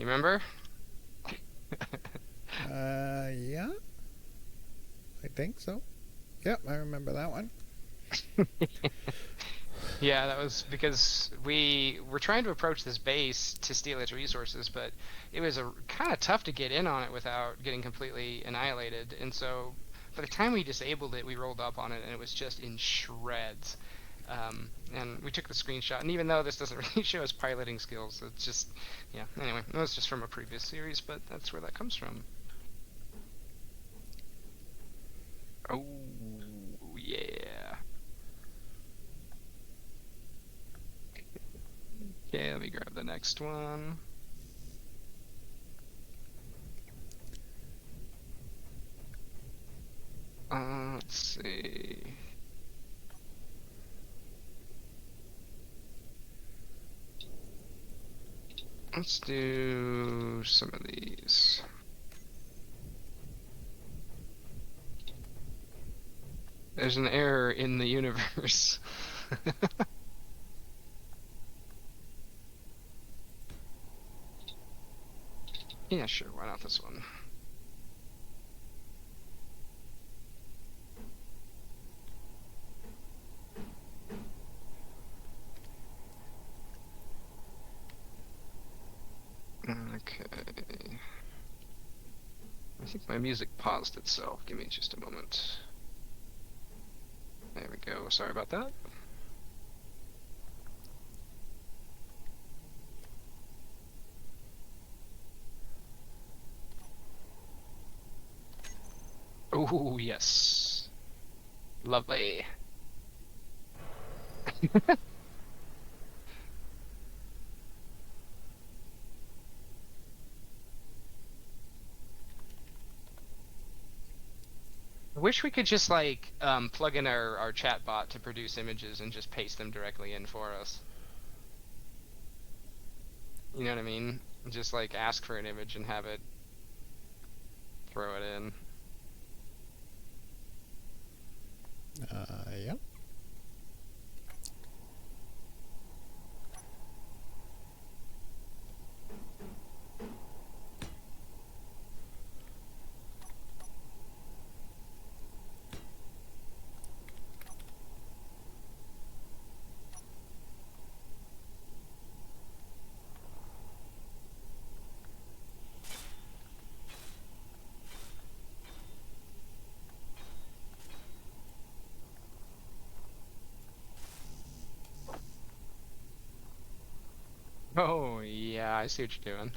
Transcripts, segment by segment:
You remember? Yeah, I think so. Yep, I remember that one. Yeah, that was because we were trying to approach this base to steal its resources, but it was a kind of tough to get in on it without getting completely annihilated. And so by the time we disabled it, we rolled up on it and it was just in shreds. And we took the screenshot, and even though this doesn't really show us piloting skills, it's just, yeah. Anyway, it was just from a previous series, but that's where that comes from. Oh yeah. Okay, let me grab the next one. Let's see. Let's do some of these. There's an error in the universe. Yeah, sure. Why not this one? Okay. I think my music paused itself. Give me just a moment. There we go. Sorry about that. Oh, yes. Lovely. I wish we could just like plug in our chat bot to produce images and just paste them directly in for us. You know what I mean? Just like ask for an image and have it throw it in. Yep. Oh, yeah, I see what you're doing.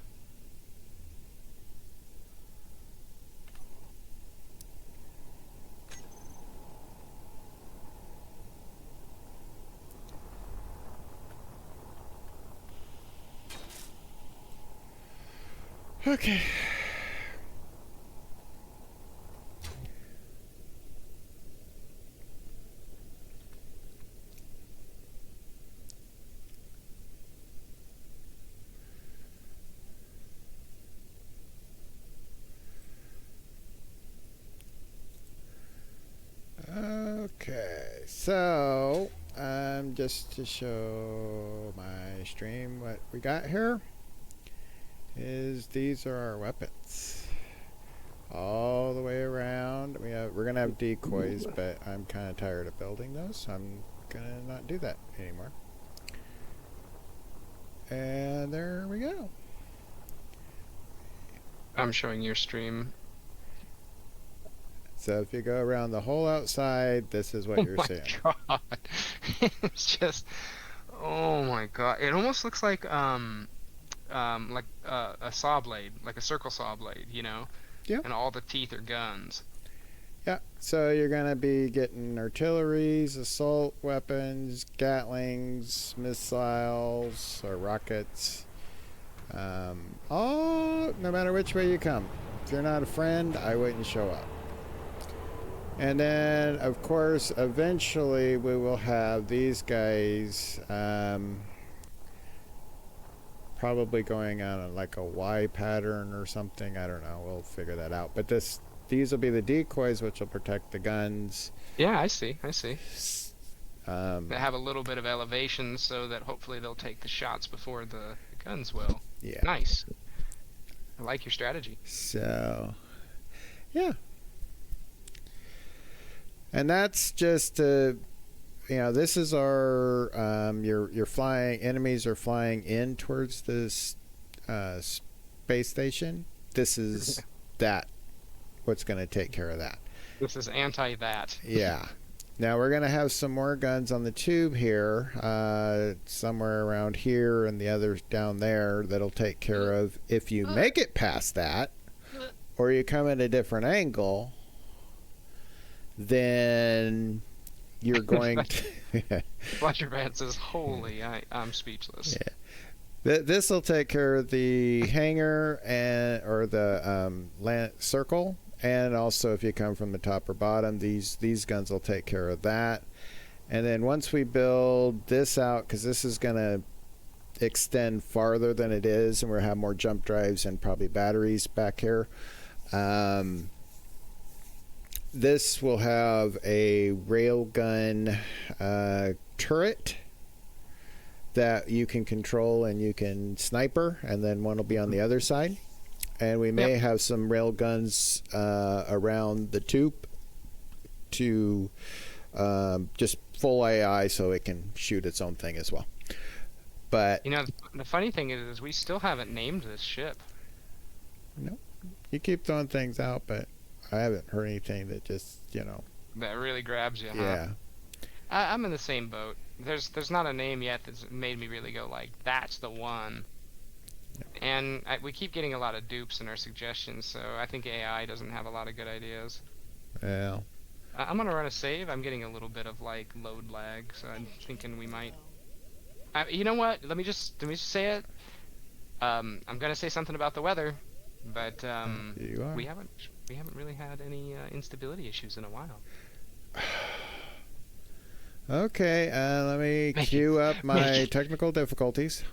Okay. Okay. So, just to show my stream what we got here is these are our weapons. All the way around. We're gonna have decoys, but I'm kind of tired of building those, so I'm gonna not do that anymore. And there we go. I'm showing your stream. So if you go around the whole outside, this is what Oh you're my seeing. God. It's just, oh my God. It almost looks like a saw blade, like a circle saw blade, you know? Yeah. And all the teeth are guns. Yeah. So you're gonna be getting artilleries, assault weapons, Gatlings, missiles, or rockets. All no matter which way you come. If you're not a friend, I wouldn't show up. And then, of course, eventually we will have these guys probably going on like a Y pattern or something. I don't know. We'll figure that out. But these will be the decoys, which will protect the guns. Yeah, I see. I see. Um, They have a little bit of elevation so that hopefully they'll take the shots before the guns will. yeah. Nice. I like your strategy. So, yeah. And that's just this is our you're flying. Enemies are flying in towards this space station. This is that what's going to take care of that. This is anti that. Yeah. Now we're going to have some more guns on the tube here, somewhere around here, and the others down there that'll take care of if you make it past that, or you come at a different angle. Then you're going to. Fletcher Van says, "Holy, I'm speechless." Yeah. This will take care of the hangar or the land circle, and also if you come from the top or bottom, these guns will take care of that. And then once we build this out, because this is going to extend farther than it is, and we'll have more jump drives and probably batteries back here. This will have a railgun turret that you can control and you can sniper, and then one will be on the other side. And we may have some rail guns around the tube to just full AI so it can shoot its own thing as well. But the funny thing is we still haven't named this ship. No, you keep throwing things out, but I haven't heard anything that just that really grabs you. Yeah. I'm in the same boat. There's not a name yet that's made me really go like, that's the one. Yep. And we keep getting a lot of dupes in our suggestions, so I think AI doesn't have a lot of good ideas. Yeah. I'm gonna run a save. I'm getting a little bit of like load lag, so I'm thinking we might. You know what? Let me just say it. I'm gonna say something about the weather, but we haven't really had any instability issues in a while. Okay, let me queue up my technical difficulties.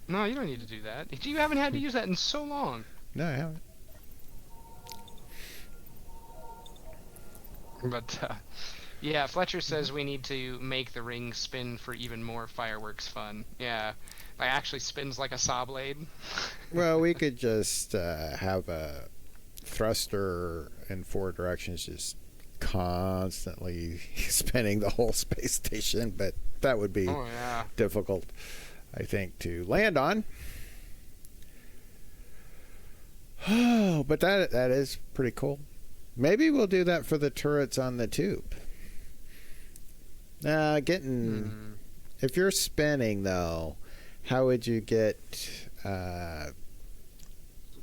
No, you don't need to do that. You haven't had to use that in so long. No, I haven't. But, yeah, Fletcher says we need to make the ring spin for even more fireworks fun. Yeah, it actually spins like a saw blade. Well, we could just have a thruster in 4 directions just constantly spinning the whole space station, but that would be difficult, I think, to land on. Oh, but that is pretty cool. Maybe we'll do that for the turrets on the tube. If you're spinning though, how would you get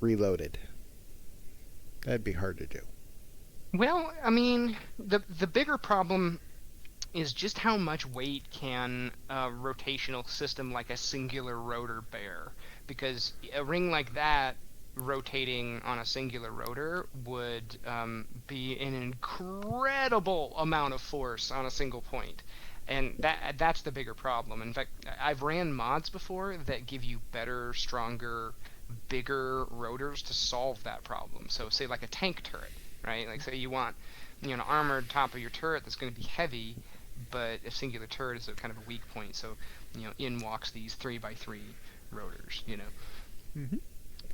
reloaded? That'd be hard to do. Well, I mean, the bigger problem is just how much weight can a rotational system like a singular rotor bear, because a ring like that rotating on a singular rotor would be an incredible amount of force on a single point, and that's the bigger problem. In fact, I've ran mods before that give you better, stronger, bigger rotors to solve that problem. So say like a tank turret, right? Like say you want an armored top of your turret that's going to be heavy, but a singular turret is a kind of a weak point, so in walks these 3x3 rotors. Mm-hmm.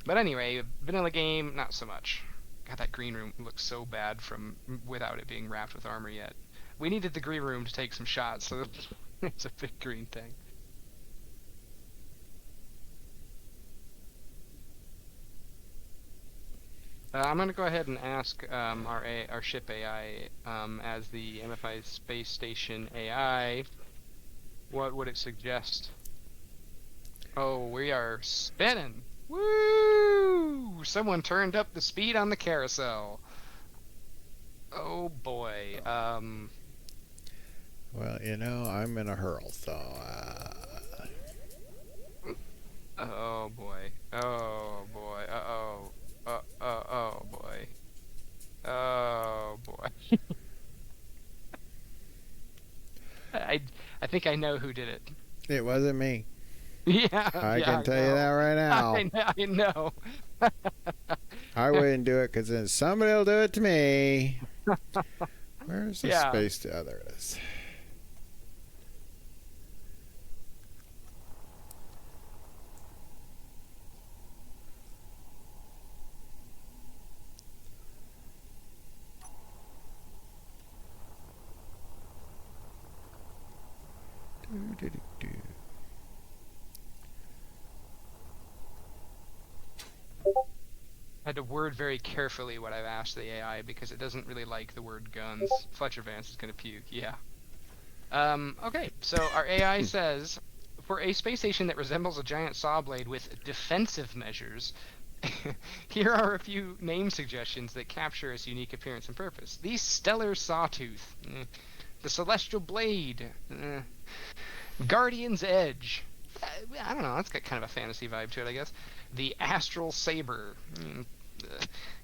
But anyway, vanilla game, not so much. God, that green room looks so bad from without it being wrapped with armor yet. We needed the green room to take some shots, so it's a big green thing. I'm going to go ahead and ask our ship AI, as the MFI space station AI, what would it suggest? Oh, we are spinning! Woo! Someone turned up the speed on the carousel. Oh boy. Well, I'm in a hurl, so. Oh boy. Oh boy. Uh-oh. Oh boy. Oh boy. I think I know who did it. It wasn't me. Yeah. I can tell you that right now. I know. I wouldn't do it because then somebody will do it to me. Where's the space? Oh, there it is. I had to word very carefully what I've asked the AI because it doesn't really like the word guns. Fletcher Vance is gonna puke. Yeah. Okay, so our AI says, for a space station that resembles a giant saw blade with defensive measures, here are a few name suggestions that capture its unique appearance and purpose. The Stellar Sawtooth, the Celestial Blade, Guardian's Edge. I don't know, that's got kind of a fantasy vibe to it, I guess. The Astral Saber,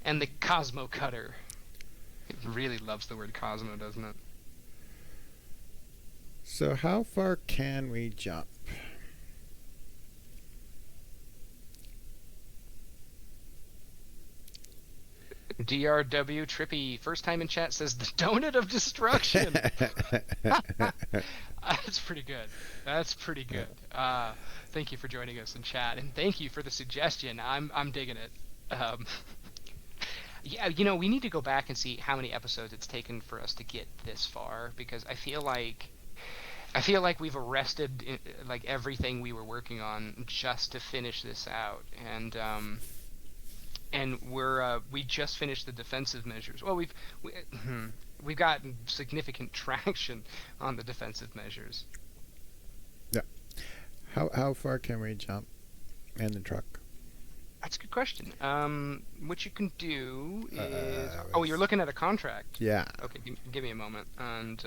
and the Cosmo Cutter. It really loves the word Cosmo, doesn't it? So how far can we jump? DRW Trippy, first time in chat, says the Donut of Destruction. That's pretty good. That's pretty good. Thank you for joining us in chat, and thank you for the suggestion. I'm digging it. Yeah, we need to go back and see how many episodes it's taken for us to get this far, because I feel like we've arrested like everything we were working on just to finish this out, and we just finished the defensive measures. Well, we've gotten significant traction on the defensive measures. Yeah. How far can we jump in the truck? That's a good question. What you can do is... you're looking at a contract. Yeah. Okay, give me a moment, and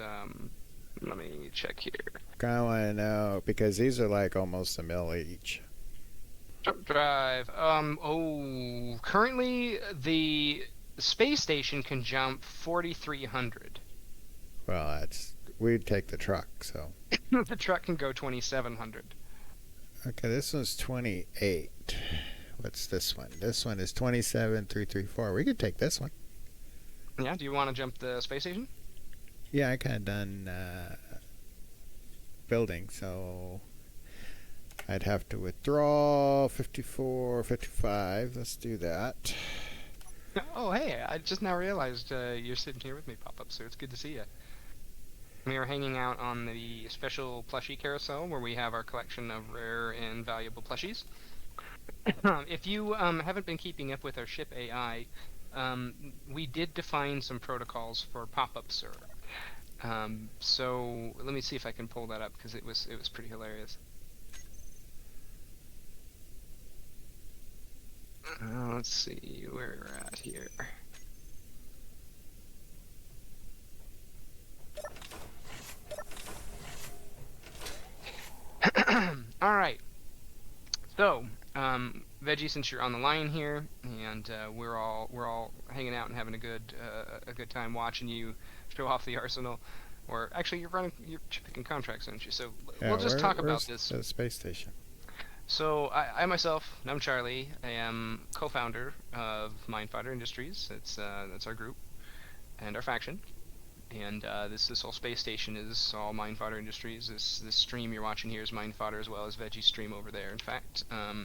let me check here. Kind of want to know, because these are like almost $1 million each. Jump drive. Currently the space station can jump 4,300. Well, we'd take the truck, so. The truck can go 2,700. Okay, this one's 28. What's this one? This one is 27,334. We could take this one. Yeah, do you want to jump the space station? Yeah, I kind of done building, so I'd have to withdraw 54, 55. Let's do that. Oh, hey, I just now realized you're sitting here with me, Pop-Up, so it's good to see you. We are hanging out on the special plushie carousel where we have our collection of rare and valuable plushies. If you haven't been keeping up with our ship AI, we did define some protocols for Pop-Up, sir. So let me see if I can pull that up, because it was pretty hilarious. Let's see where we're at here. All right. So, Veggie, since you're on the line here, and we're all hanging out and having a good time watching you show off the arsenal, or actually you're picking contracts, aren't you? So Yeah, we'll just talk about this. The space station. So I myself, I'm Charlie. I am co-founder of Mindfighter Industries. That's our group and our faction. And this whole space station is all Mindfighter Industries. This stream you're watching here is Mindfighter, as well as Veggie's stream over there. In fact,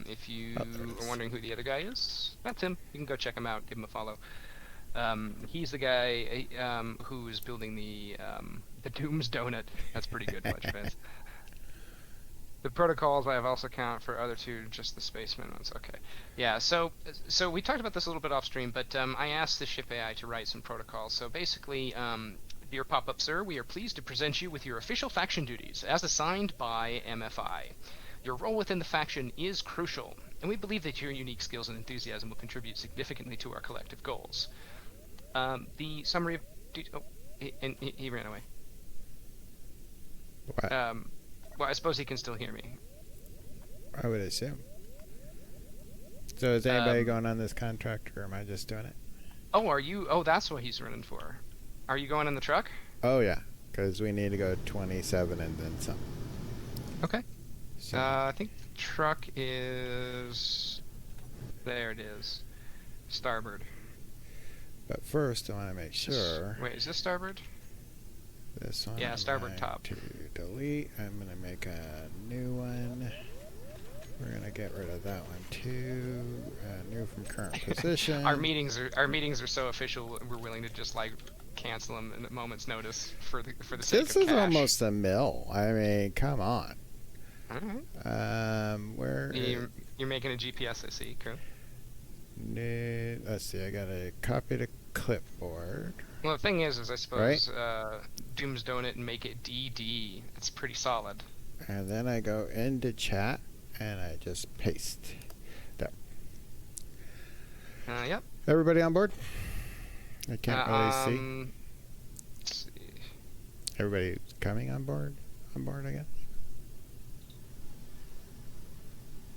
if you are wondering who the other guy is, that's him. You can go check him out, give him a follow. He's the guy who's building the Doom's Donut. That's pretty good, Fletcher fans. The protocols I have also count for other two, just the spaceman ones. Okay. Yeah, so we talked about this a little bit off stream, but I asked the ship AI to write some protocols. So basically, dear Pop-Up Sir, we are pleased to present you with your official faction duties, as assigned by MFI. Your role within the faction is crucial, and we believe that your unique skills and enthusiasm will contribute significantly to our collective goals. The summary of he ran away. What? Well, I suppose he can still hear me. I would assume. So is anybody going on this contract, or am I just doing it? Oh, are you? Oh, that's what he's running for. Are you going in the truck? Oh, yeah, because we need to go 27 and then some. Okay. So, I think the truck is... There it is. Starboard. but first, I want to make sure. Wait, is this starboard? This one. Yeah, starboard I'm top. going to delete. I'm going to make a new one. We're going to get rid of that one too. New from current position. Our meetings are so official. We're willing to just like cancel them at a moment's notice for the sake This of is cash. almost a mill. I mean, come on. All right. Where? You're making a GPS, I see, Kurt. Let's see. I gotta copy the clipboard. Well, the thing is I suppose Doom's Donut and make it DD. It's pretty solid. And then I go into chat and I just paste. There. Yep. Everybody on board? I can't really see. Let's see. Everybody coming on board? On board, I guess.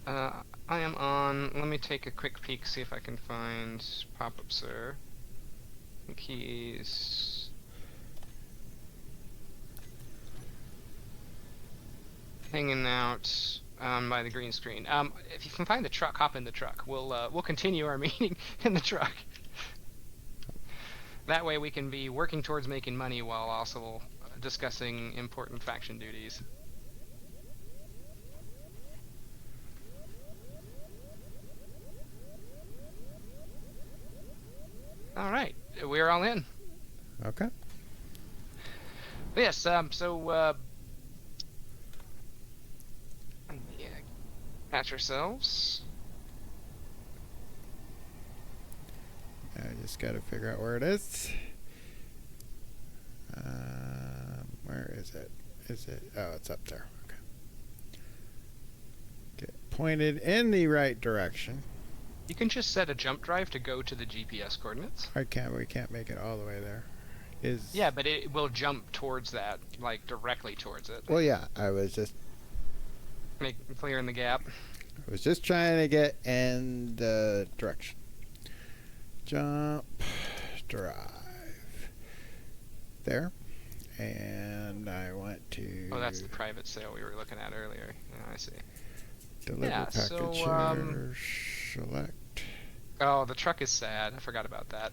I am on. Let me take a quick peek, see if I can find Pop-Up Sir. I think he's hanging out by the green screen. If you can find the truck, hop in the truck. We'll continue our meeting in the truck. That way we can be working towards making money while also discussing important faction duties. All right, we're all in. Okay. Yes. So patch ourselves. I just got to figure out where it is. Where is it? Is it? Oh, it's up there. Okay. Get pointed in the right direction. You can just set a jump drive to go to the GPS coordinates. We can't make it all the way there. Yeah, but it will jump towards that, like directly towards it. Well, yeah. I was just clearing the gap. I was just trying to get in the direction. Jump drive. There. And I went to... Oh, that's the private sale we were looking at earlier. Oh, I see. Deliver package here. Select. Oh, the truck is sad. I forgot about that.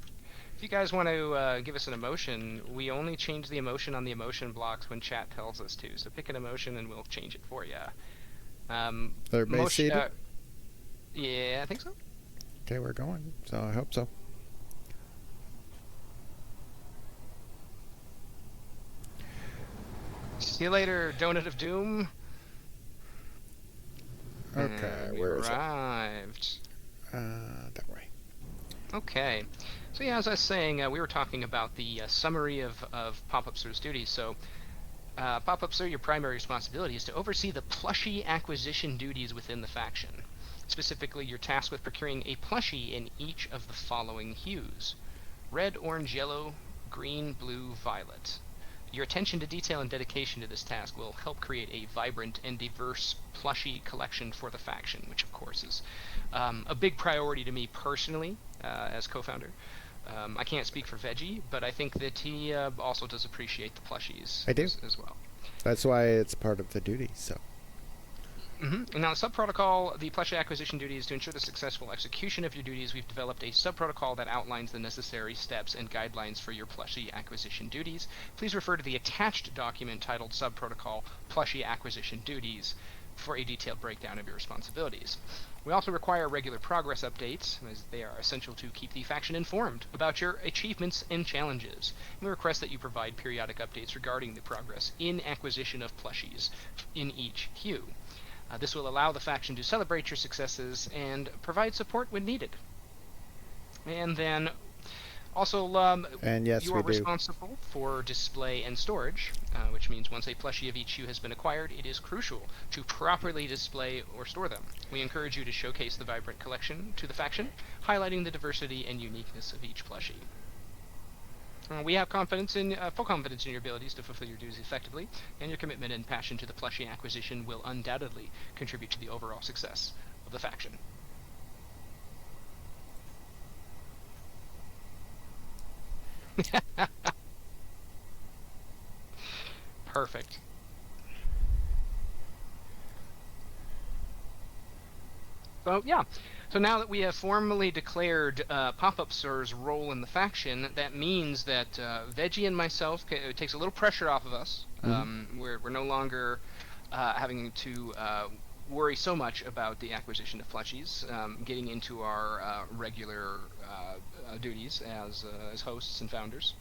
If you guys want to give us an emotion, we only change the emotion on the emotion blocks when chat tells us to. So pick an emotion and we'll change it for you. They're base seated? Yeah, I think so. Okay, we're going. So I hope so. See you later, Donut of Doom. Okay, where is it? Arrived. That way. Okay. So yeah, as I was saying, we were talking about the summary of Pop-Up Sir's duties. So, Pop-Up Sir, your primary responsibility is to oversee the plushie acquisition duties within the faction. Specifically, you're tasked with procuring a plushie in each of the following hues: red, orange, yellow, green, blue, violet. Your attention to detail and dedication to this task will help create a vibrant and diverse plushie collection for the faction, which of course is a big priority to me personally as co-founder. I can't speak for Veggie, but I think that he also does appreciate the plushies. I do. As well. That's why it's part of the duty, so. Mm-hmm. Now, sub-protocol, the plushie acquisition duty is to ensure the successful execution of your duties. We've developed a sub-protocol that outlines the necessary steps and guidelines for your plushie acquisition duties. Please refer to the attached document titled Sub-Protocol Plushie Acquisition Duties for a detailed breakdown of your responsibilities. We also require regular progress updates, as they are essential to keep the faction informed about your achievements and challenges. We request that you provide periodic updates regarding the progress in acquisition of plushies in each hue. This will allow the faction to celebrate your successes and provide support when needed. And then, also, and yes, you are responsible for display and storage, which means once a plushie of each hue has been acquired, it is crucial to properly display or store them. We encourage you to showcase the vibrant collection to the faction, highlighting the diversity and uniqueness of each plushie. We have full confidence in your abilities to fulfill your duties effectively, and your commitment and passion to the plushie acquisition will undoubtedly contribute to the overall success of the faction. Perfect. So, yeah. So now that we have formally declared Pop-Up Sir's role in the faction, that means that Veggie and myself, it takes a little pressure off of us. Mm-hmm. We're no longer having to worry so much about the acquisition of plushies, getting into our regular duties as hosts and founders.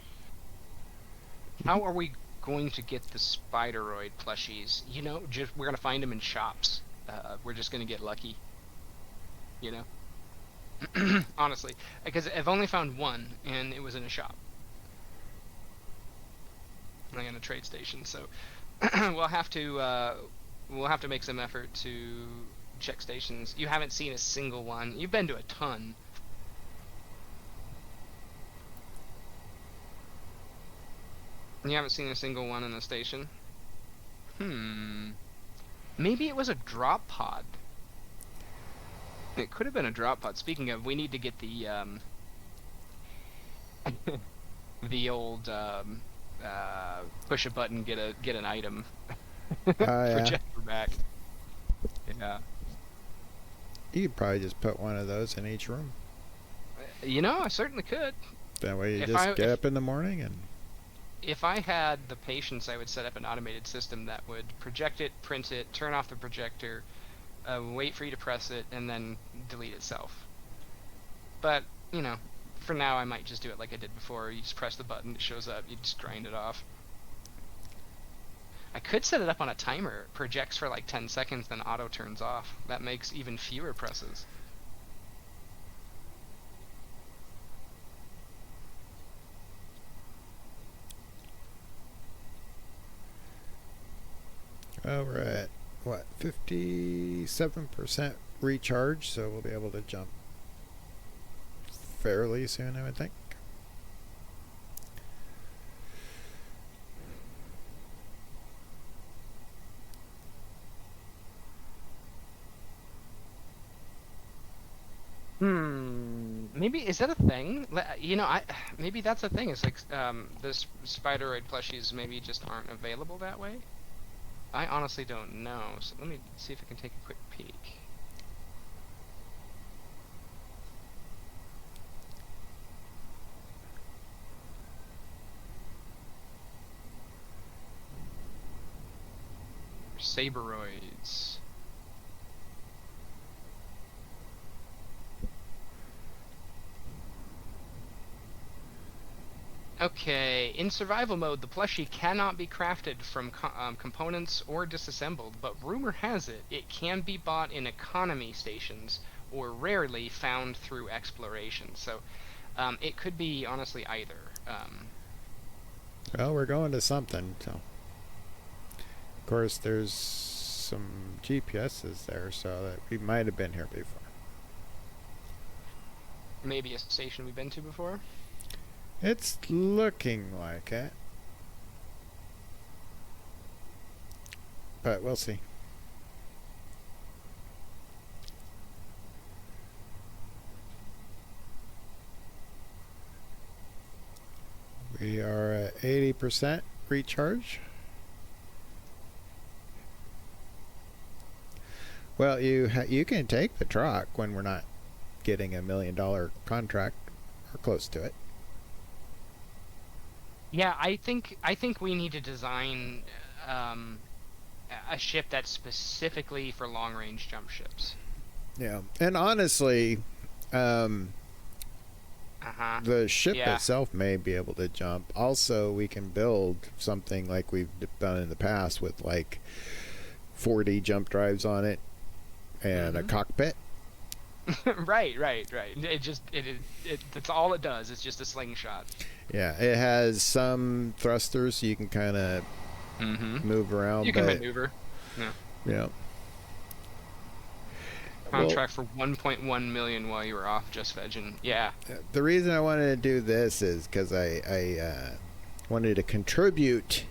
How are we going to get the Spideroid plushies? You know, just we're gonna find them in shops. We're just gonna get lucky. You know, honestly, because I've only found one, and it was in a shop, like in a trade station. So we'll have to make some effort to check stations. You haven't seen a single one. You've been to a ton. You haven't seen a single one in the station. Hmm. Maybe it was a drop pod. It could have been a drop pod. Speaking of, we need to get the old push a button, get an item Oh yeah. projector back. Yeah. You could probably just put one of those in each room. You know, I certainly could. That way you If just I get up in the morning and if I had the patience, I would set up an automated system that would project it, print it, turn off the projector, wait for you to press it, and then delete itself. But, you know, for now I might just do it like I did before. You just press the button, it shows up, you just grind it off. I could set it up on a timer. It projects for like 10 seconds, then auto turns off. That makes even fewer presses. we're at what 57% recharge, so we'll be able to jump fairly soon, I would think. Maybe is that a thing? You know, I maybe that's a thing. It's like this Spideroid plushies maybe just aren't available that way. I honestly don't know. So let me see if I can take a quick peek. Saberoids. Okay, in survival mode, the plushie cannot be crafted from components or disassembled, but rumor has it it can be bought in economy stations or rarely found through exploration. So it could be honestly either. Well, we're going to something. So, of course, there's some GPSs there, so that we might have been here before. Maybe a station we've been to before. It's looking like it, but we'll see. We are at 80% recharge. Well, you can take the truck when we're not getting $1 million contract or close to it. Yeah, I think we need to design a ship that's specifically for long range jump ships. Yeah, and honestly, Uh-huh. the ship Yeah. itself may be able to jump. Also, we can build something like we've done in the past with like 4D jump drives on it and a cockpit. Right. It just that's all it does. It's just a slingshot. Yeah, it has some thrusters so you can kind of move around. You can maneuver. Yeah. Yeah. Contract for 1.1 million while you were off just vegging. Yeah. The reason I wanted to do this is because I wanted to contribute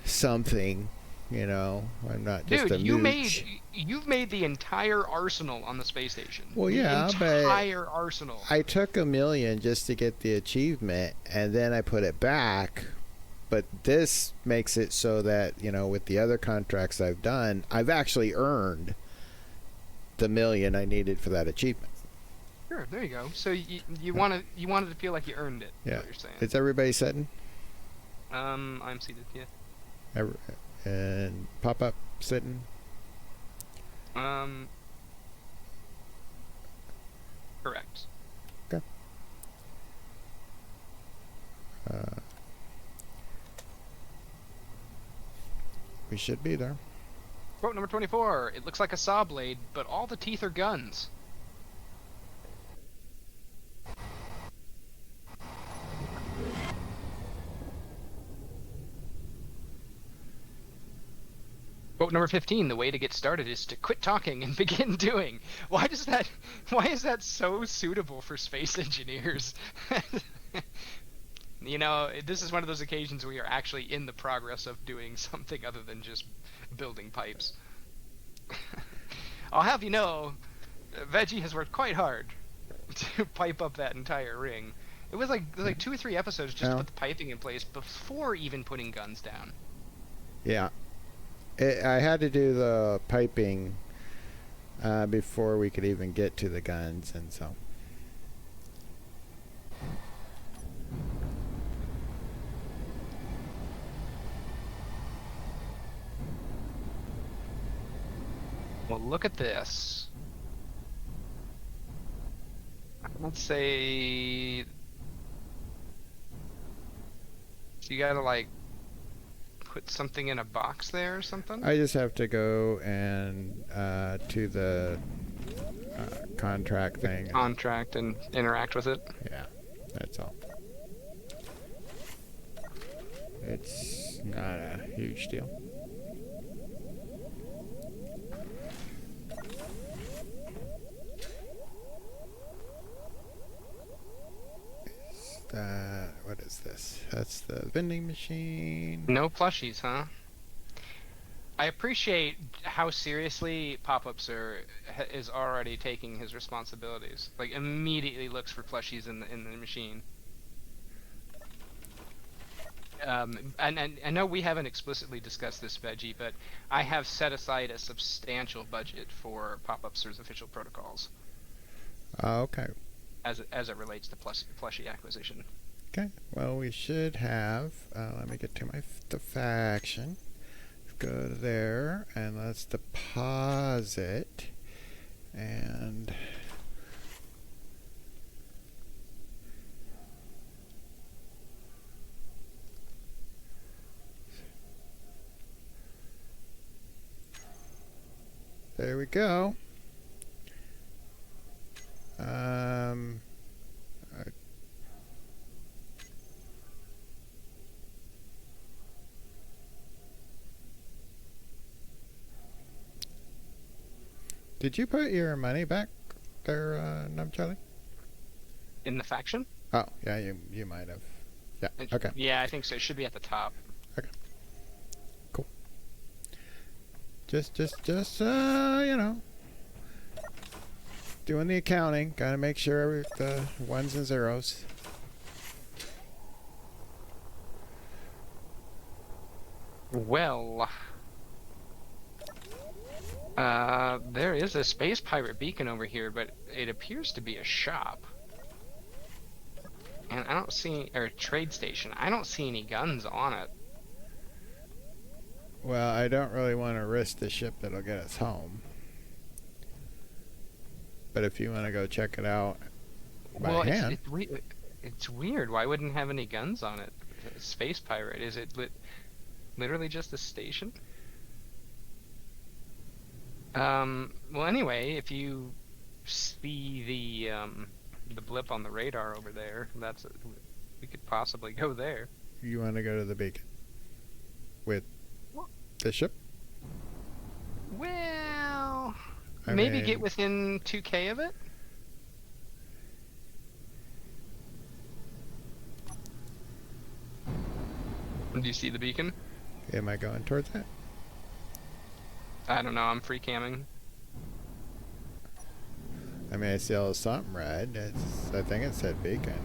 something. You know, I'm not just Dude, a mooch. you've made the entire arsenal on the space station. Well, The yeah, but entire arsenal. I took $1 million just to get the achievement, and then I put it back. But this makes it so that, you know, with the other contracts I've done, I've actually earned the $1 million I needed for that achievement. Sure, there you go. So you wanted to feel like you earned it. Yeah. Is what you're saying. Is everybody sitting? I'm seated. Yeah. And pop up sitting? Correct. Okay. we should be there. Quote number 24. It looks like a saw blade, but all the teeth are guns. Quote number 15, the way to get started is to quit talking and begin doing. Why is that so suitable for space engineers? You know, this is one of those occasions where you're actually in the progress of doing something other than just building pipes. I'll have you know, Veggie has worked quite hard to pipe up that entire ring. It was like 2 or 3 episodes just to put the piping in place before even putting guns down. Yeah. I had to do the piping before we could even get to the guns, and so. Well, look at this. Let's say... So you gotta, like, put something in a box there or something? I just have to go and to the contract thing. Contract and interact with it? Yeah, that's all. It's not a huge deal. What is this? That's the vending machine. No plushies, huh? I appreciate how seriously Pop-Up Sir is already taking his responsibilities. Like, immediately looks for plushies in the machine. And I know we haven't explicitly discussed this, Veggie, but I have set aside a substantial budget for Pop-Up Sir's official protocols. Okay. As it relates to plushie acquisition. Okay. Well, we should have. Let me get to the faction. Go there and let's deposit. And there we go. Did you put your money back there, Numcharlie? In the faction? Oh, yeah, you might have. Yeah, okay. Yeah, I think so. It should be at the top. Okay. Cool. Just you know, doing the accounting. Gotta make sure the ones and zeros. Well, there is a space pirate beacon over here, but it appears to be a shop. And I don't see, or a trade station. I don't see any guns on it. Well, I don't really want to risk the ship that'll get us home. But if you want to go check it out by hand. It's weird. Why wouldn't it have any guns on it? Space pirate. Is it literally just a station? Well, anyway, if you see the blip on the radar over there, we could possibly go there. You want to go to the beacon with the ship? Well, I maybe mean, get within 2K of it. Do you see the beacon? Am I going towards that? I don't know. I'm free camming. I mean, I see something red. I think it said beacon.